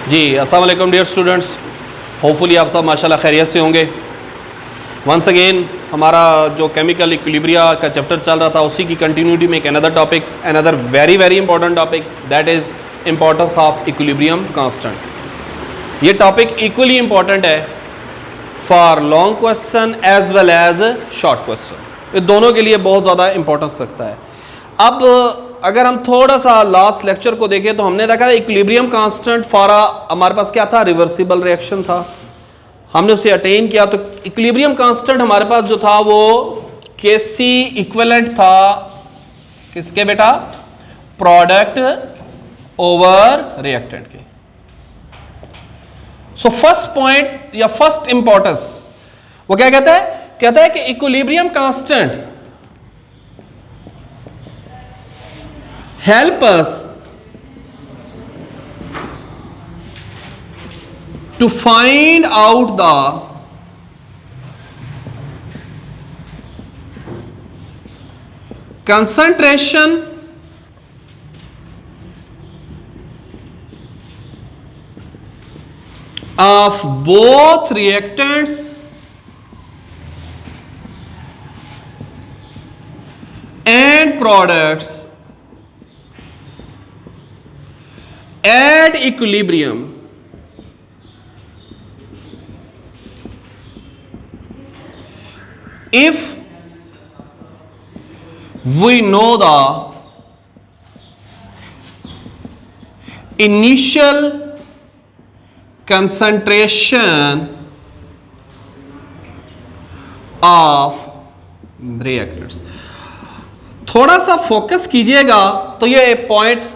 जी अस्सलाम वालेकुम dear students, hopefully आप सब माशाल्लाह खैरियत से होंगे। वंस अगेन हमारा जो केमिकल इक्विलिब्रिया का चैप्टर चल रहा था उसी की कंटिन्यूटी में एक another topic, another very very important topic, that is importance of equilibrium constant. ये टॉपिक इक्वली इंपॉर्टेंट है for long question as well as short question, ये दोनों के लिए बहुत ज़्यादा इंपॉर्टेंस रखता है। अब अगर हम थोड़ा सा लास्ट लेक्चर को देखें तो हमने देखा इक्विलिब्रियम कांस्टेंट फॉर हमारे पास क्या था, रिवर्सिबल रिएक्शन था, हमने उसे अटेन किया। तो इक्विलिब्रियम कांस्टेंट हमारे पास जो था वो केसी इक्विवेलेंट था किसके बेटा, प्रोडक्ट ओवर रिएक्टेंट के। सो फर्स्ट पॉइंट या फर्स्ट इंपॉर्टेंस वो क्या कहता है कि equilibrium constant help us to find out the concentration of both reactants and products at equilibrium if we know the initial concentration of reactants। थोड़ा सा focus कीजिएगा तो ये पॉइंट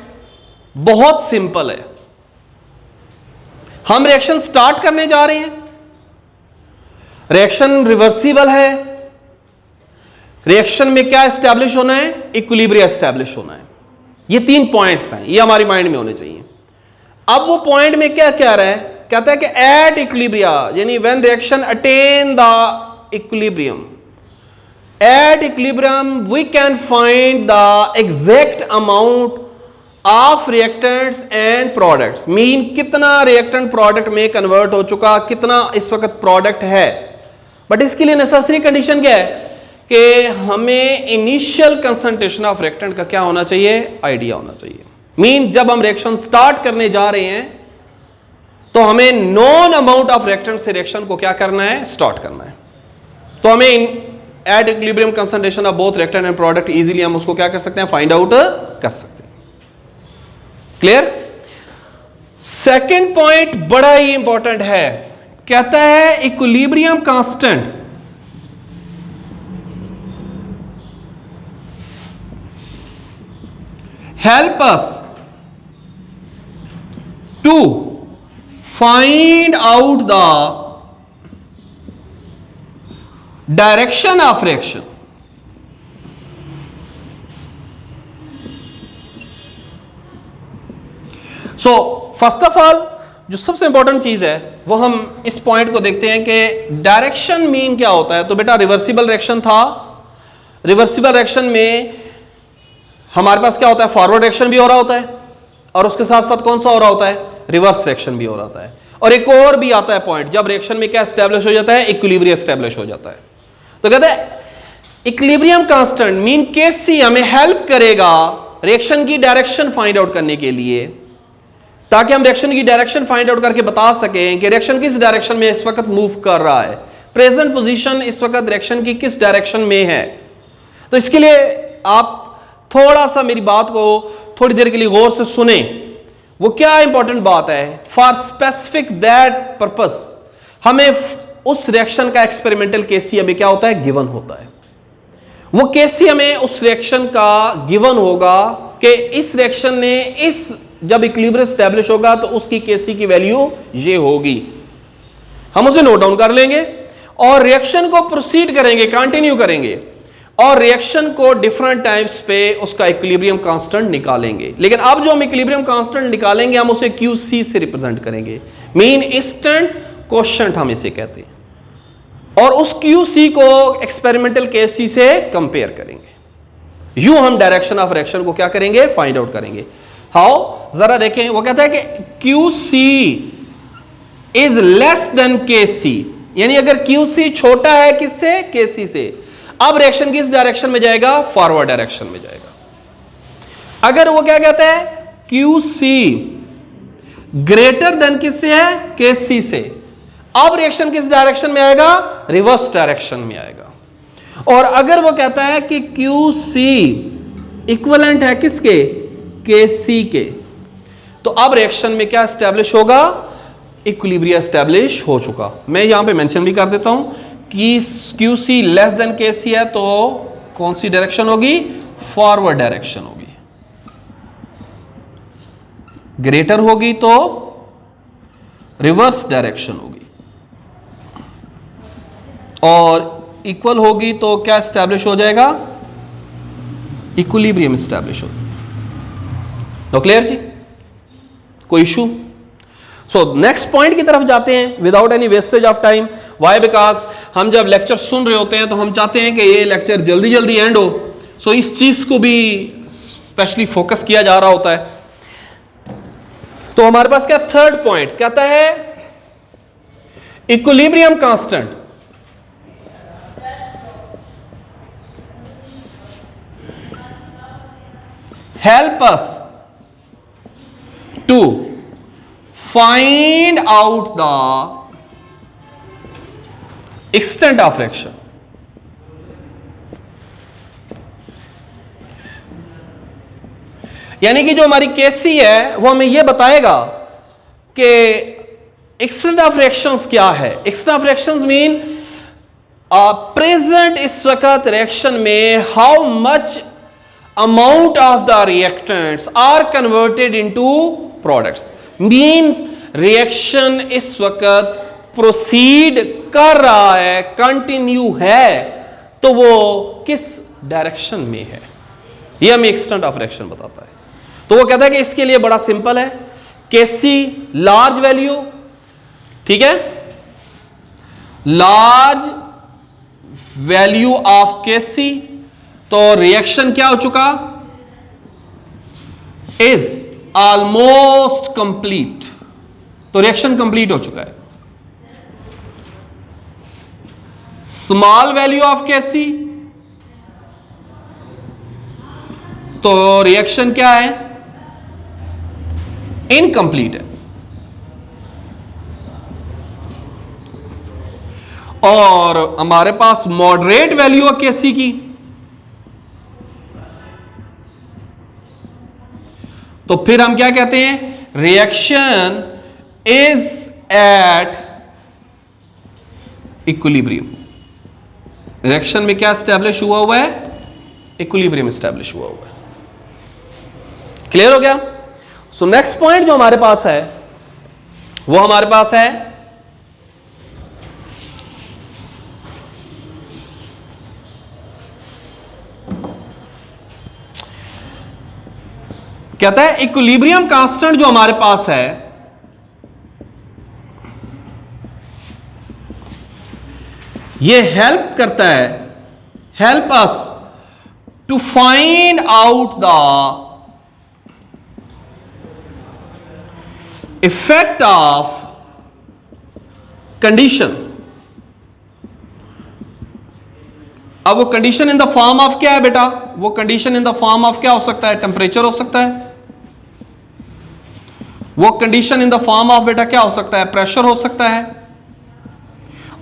बहुत सिंपल है। हम रिएक्शन स्टार्ट करने जा रहे हैं, रिएक्शन रिवर्सिबल है, रिएक्शन में क्या एस्टैब्लिश होना है, इक्विलिब्रियम एस्टैब्लिश होना है। ये तीन पॉइंट्स हैं, ये हमारी माइंड में होने चाहिए। अब वो पॉइंट में क्या कह रहा है, कहता है कि एट इक्विलिब्रिया यानी when reaction attain the equilibrium, at equilibrium we can find the exact amount of reactants and products, mean कितना रिएक्टेंट प्रोडक्ट में कन्वर्ट हो चुका, कितना इस वक्त प्रोडक्ट है। बट इसके लिए नेसेसरी कंडीशन क्या है कि हमें इनिशियल कंसंट्रेशन ऑफ रिएक्टेंट का क्या होना चाहिए, आइडिया होना चाहिए। मीन जब हम रिएक्शन स्टार्ट करने जा रहे हैं तो हमें नॉन अमाउंट ऑफ रिएक्टेंट से रिएक्शन को क्या करना है, स्टार्ट करना है। तो हमें at equilibrium concentration of both reactant and product easily हम उसको क्या कर सकते हैं, फाइंड आउट कर सकते हैं। क्लियर। सेकंड पॉइंट बड़ा ही इंपॉर्टेंट है, कहता है equilibrium constant help us to find out the direction of reaction. So first of all जो सबसे इंपॉर्टेंट चीज है वो हम इस पॉइंट को देखते हैं कि डायरेक्शन मीन क्या होता है। तो बेटा रिवर्सिबल रिएक्शन था, रिवर्सिबल रिएक्शन में हमारे पास क्या होता है, फॉरवर्ड रिएक्शन भी हो रहा होता है और उसके साथ साथ कौन सा हो रहा होता है, रिवर्स रिएक्शन भी हो रहा होता है। और एक और भी आता है पॉइंट, जब रिएक्शन में क्या एस्टैब्लिश हो जाता है, इक्विलिब्रियम एस्टैब्लिश हो जाता है। तो कहते हैं इक्विलिब्रियम कांस्टेंट मीन केसी हमें हेल्प करेगा रिएक्शन की डायरेक्शन फाइंड आउट करने के लिए, ताकि हम रिएक्शन की डायरेक्शन फाइंड आउट करके बता सकें कि रिएक्शन किस डायरेक्शन में इस वक्त मूव कर रहा है, प्रेजेंट पोजीशन इस वक्त रिएक्शन की किस डायरेक्शन में है। तो इसके लिए आप थोड़ा सा मेरी बात को थोड़ी देर के लिए गौर से सुने। वो क्या इंपॉर्टेंट बात है, फॉर स्पेसिफिक दैट पर्पस हमें उस रिएक्शन का एक्सपेरिमेंटल केसी हमें क्या होता है, गिवन होता है। वो केसी हमें उस रिएक्शन का गिवन होगा कि इस रिएक्शन ने इस जब इक्विलिब्रियम एस्टैब्लिश होगा तो उसकी केसी की वैल्यू ये होगी। हम उसे नोट डाउन कर लेंगे और रिएक्शन को प्रोसीड करेंगे, कंटिन्यू करेंगे और रिएक्शन को डिफरेंट टाइम्स पे उसका इक्विलिब्रियम कांस्टेंट निकालेंगे। लेकिन अब जो हम इक्विलिब्रियम कांस्टेंट निकालेंगे हम उसे QC से रिप्रेजेंट करेंगे, मीन इंस्टेंट कोशेंट हम इसे कहते हैं। और उस QC को एक्सपेरिमेंटल केसी से कंपेयर करेंगे। यूं हम डायरेक्शन ऑफ रिएक्शन को क्या करेंगे, फाइंड आउट करेंगे। हाउ, जरा देखें, वो कहता है कि QC is less than KC, यानी अगर QC छोटा है किससे, KC से, अब रिएक्शन किस डायरेक्शन में जाएगा, फॉरवर्ड डायरेक्शन में जाएगा। अगर वो क्या कहता है QC ग्रेटर देन किससे है, KC से, अब रिएक्शन किस डायरेक्शन में आएगा, रिवर्स डायरेक्शन में आएगा। और अगर वो कहता है कि QC इक्विवेलेंट है किसके, KC के, तो अब रिएक्शन में क्या एस्टेब्लिश होगा, इक्विलिब्रियम एस्टेब्लिश हो चुका। मैं यहां पे मेंशन भी कर देता हूं कि QC लेस देन KC है तो कौन सी डायरेक्शन होगी, फॉरवर्ड डायरेक्शन होगी, ग्रेटर होगी तो रिवर्स डायरेक्शन होगी, और इक्वल होगी तो क्या एस्टैब्लिश हो जाएगा, इक्विलिब्रियम एस्टैब्लिश होगा। तो क्लियर जी, कोई इशू। सो नेक्स्ट पॉइंट की तरफ जाते हैं without any wastage of time. Why, because हम जब लेक्चर सुन रहे होते हैं तो हम चाहते हैं कि ये लेक्चर जल्दी जल्दी एंड हो, सो इस चीज को भी स्पेशली फोकस किया जा रहा होता है। तो हमारे पास क्या थर्ड पॉइंट कहता है, equilibrium constant help us to find out the extent of reaction। यानी कि जो हमारी KC है वो हमें ये बताएगा कि एक्सटेंट ऑफ रिएक्शंस क्या है। Extent of reactions mean present इस वक्त रिएक्शन में how much amount of the reactants are converted into products, means reaction इस वक्त proceed कर रहा है, continue है, तो वो किस direction में है, ये हमें extent of reaction बताता है। तो वो कहता है कि इसके लिए बड़ा सिंपल है, KC large value, ठीक है, large value of KC, तो रिएक्शन क्या हो चुका, इज ऑलमोस्ट कंप्लीट, तो रिएक्शन कंप्लीट हो चुका है। स्मॉल वैल्यू ऑफ KC, तो रिएक्शन क्या है, इनकंप्लीट है। और हमारे पास मॉडरेट वैल्यू है KC की, तो फिर हम क्या कहते हैं, reaction is at equilibrium. Reaction में क्या एस्टैब्लिश हुआ हुआ है, इक्विलिब्रियम एस्टैब्लिश हुआ हुआ है। क्लियर हो गया। सो नेक्स्ट पॉइंट जो हमारे पास है वो हमारे पास है कहता है इक्विलिब्रियम कांस्टेंट जो हमारे पास है ये हेल्प करता है, help us to find out the effect of condition. अब वो condition in the form of क्या है बेटा, वो condition in the form of क्या हो सकता है, टेम्परेचर हो सकता है। वो condition in the form of बेटा क्या हो सकता है, प्रेशर हो सकता है।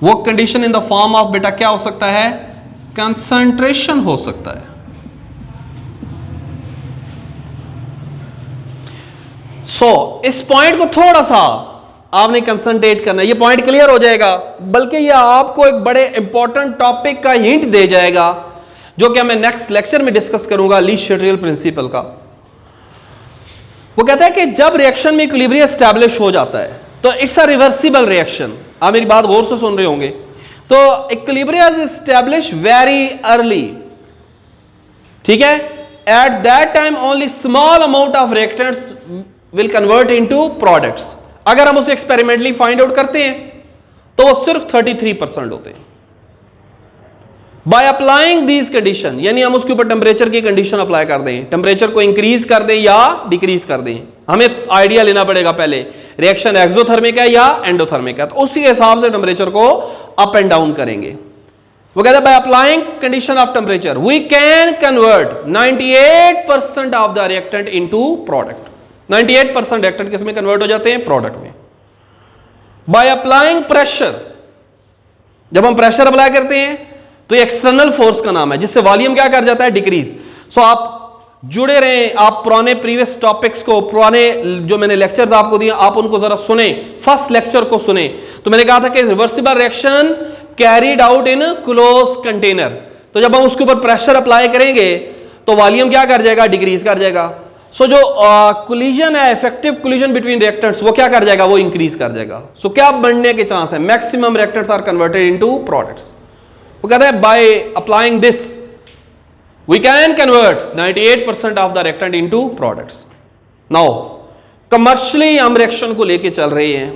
वो condition in the form of बेटा क्या हो सकता है, कंसंट्रेशन हो सकता है। इस पॉइंट को थोड़ा सा आपने कंसंट्रेट करना है, ये पॉइंट क्लियर हो जाएगा, बल्कि ये आपको एक बड़े इंपॉर्टेंट टॉपिक का हिंट दे जाएगा जो कि मैं नेक्स्ट लेक्चर में डिस्कस करूंगा, ली शेड्यूल प्रिंसिपल का। वो कहता है कि जब रिएक्शन में इक्विलिब्रियम एस्टैब्लिश हो जाता है तो इट्स अ रिवर्सिबल रिएक्शन। आप मेरी बात गौर से सुन रहे होंगे। तो equilibrium is establish very early, ठीक है। At that time only small amount of reactants will convert into products. अगर हम उसे एक्सपेरिमेंटली फाइंड आउट करते हैं तो वो सिर्फ 33% होते हैं। बाय अप्लाइंग दीज कंडीशन, यानी हम उसके ऊपर टेम्परेचर की कंडीशन अप्लाई कर दें, टेम्परेचर को इंक्रीज कर दें या डिक्रीज कर दें। हमें आइडिया लेना पड़ेगा पहले रिएक्शन एक्सोथर्मिक है या एंडोथर्मिक है, तो उसी हिसाब से टेम्परेचर को अप एंड डाउन करेंगे। वो कहते हैं by applying condition of temperature we can convert 98% of the reactant into product. 98% reactant किस में कन्वर्ट हो जाते हैं? प्रोडक्ट में। बाय अप्लाइंग प्रेशर, जब हम प्रेशर अप्लाई करते हैं तो एक्सटर्नल फोर्स का नाम है, जिससे वॉल्यूम क्या कर जाता है? डिक्रीज। सो आप जुड़े रहें, आप पुराने प्रीवियस टॉपिक्स को, पुराने जो मैंने लेक्चर्स आपको दिए आप उनको जरा सुने, फर्स्ट लेक्चर को सुने। तो मैंने कहा था कि reversible reaction carried out in close container, तो जब हम उसके ऊपर प्रेशर अप्लाई करेंगे तो वॉल्यूम क्या कर जाएगा? डिक्रीज कर जाएगा। सो जो कोलिजन है, इफेक्टिव कोलिजन बिटवीन रिएक्टेंट्स, वो क्या कर जाएगा? वो इंक्रीज कर जाएगा। सो क्या बनने के चांस है? Maximum reactants are converted into products. वो कहते हैं by applying this we can convert 98% of the reactant into products. Now commercially हम रिएक्शन को लेके चल रहे हैं,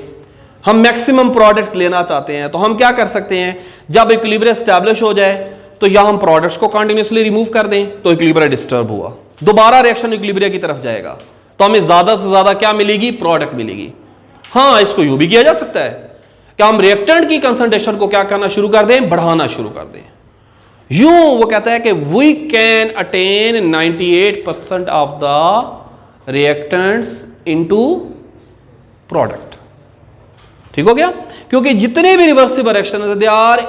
हम मैक्सिमम प्रोडक्ट लेना चाहते हैं, तो हम क्या कर सकते हैं? जब इक्विलिब्रियम एस्टैब्लिश हो जाए तो या हम प्रोडक्ट्स को कंटिन्यूसली रिमूव कर दें, तो इक्विलिब्रियम डिस्टर्ब हुआ, दोबारा रिएक्शन इक्विलिब्रियम की तरफ जाएगा, तो हमें ज्यादा से ज्यादा क्या मिलेगी? प्रोडक्ट मिलेगी। हाँ, इसको यूं भी किया जा सकता है कि हम रिएक्टेंट की कंसंट्रेशन को क्या करना शुरू कर दें? बढ़ाना शुरू कर दें। यूं वो कहता है कि we can attain 98% of the reactants into product. ठीक हो गया? क्योंकि जितने भी reversible reaction they are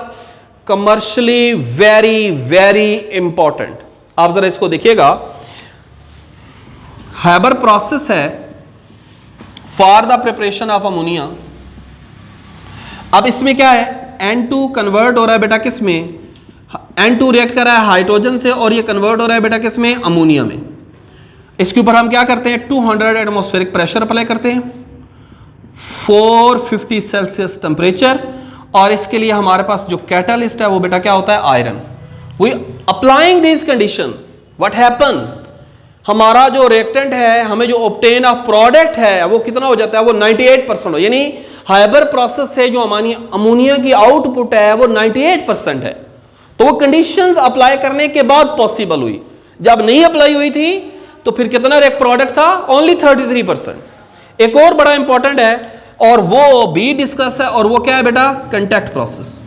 commercially very very important. आप जरा इसको देखिएगा, हैबर प्रोसेस है for the preparation of ammonia. अब इसमें क्या है? N2 कन्वर्ट हो रहा है बेटा किस में? N2 रिएक्ट कर रहा है हाइड्रोजन से और ये कन्वर्ट हो रहा है बेटा किस में? अमोनिया में। इसके ऊपर हम क्या करते हैं? 200 एटमॉस्फेरिक प्रेशर अप्लाई करते हैं, 450 सेल्सियस टेम्परेचर, और इसके लिए हमारे पास जो कैटलिस्ट है वो बेटा क्या होता है? Iron. We applying this condition what happen, हमारा जो रिएक्टेंट है, हमें जो ऑब्टेन ऑफ प्रोडक्ट है वो कितना हो जाता है? वो 98% हो, यानी हाइबर प्रोसेस से जो अमोनिया की आउटपुट है वो 98% है। तो वो कंडीशंस अप्लाई करने के बाद पॉसिबल हुई। जब नहीं अप्लाई हुई थी तो फिर कितना प्रोडक्ट था? ओनली 33%। एक और बड़ा इंपॉर्टेंट है और वो भी डिस्कस है, और वो क्या है बेटा? Contact process.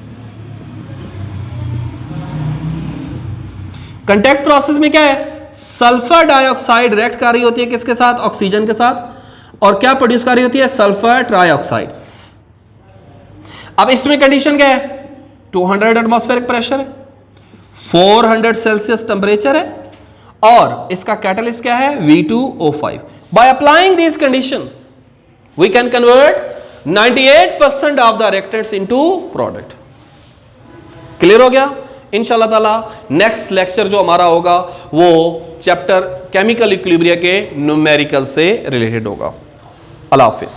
कंटैक्ट प्रोसेस में क्या है? सल्फर डाइऑक्साइड रिएक्ट कर रही होती है किसके साथ? ऑक्सीजन के साथ, और क्या प्रोड्यूस कर रही होती है? Sulphur trioxide. अब इसमें कंडीशन क्या है? 200 एटमॉस्फेरिक प्रेशर है, 400 सेल्सियस टेम्परेचर है, और इसका कैटलिस्ट क्या है? V2O5। By applying this condition we can convert 98% of the reactants into product. Clear हो गया? इंशाल्लाह ताला नेक्स्ट लेक्चर जो हमारा होगा वो चैप्टर केमिकल इक्विलिब्रियम के न्यूमेरिकल से रिलेटेड होगा। अल्लाह हाफिज।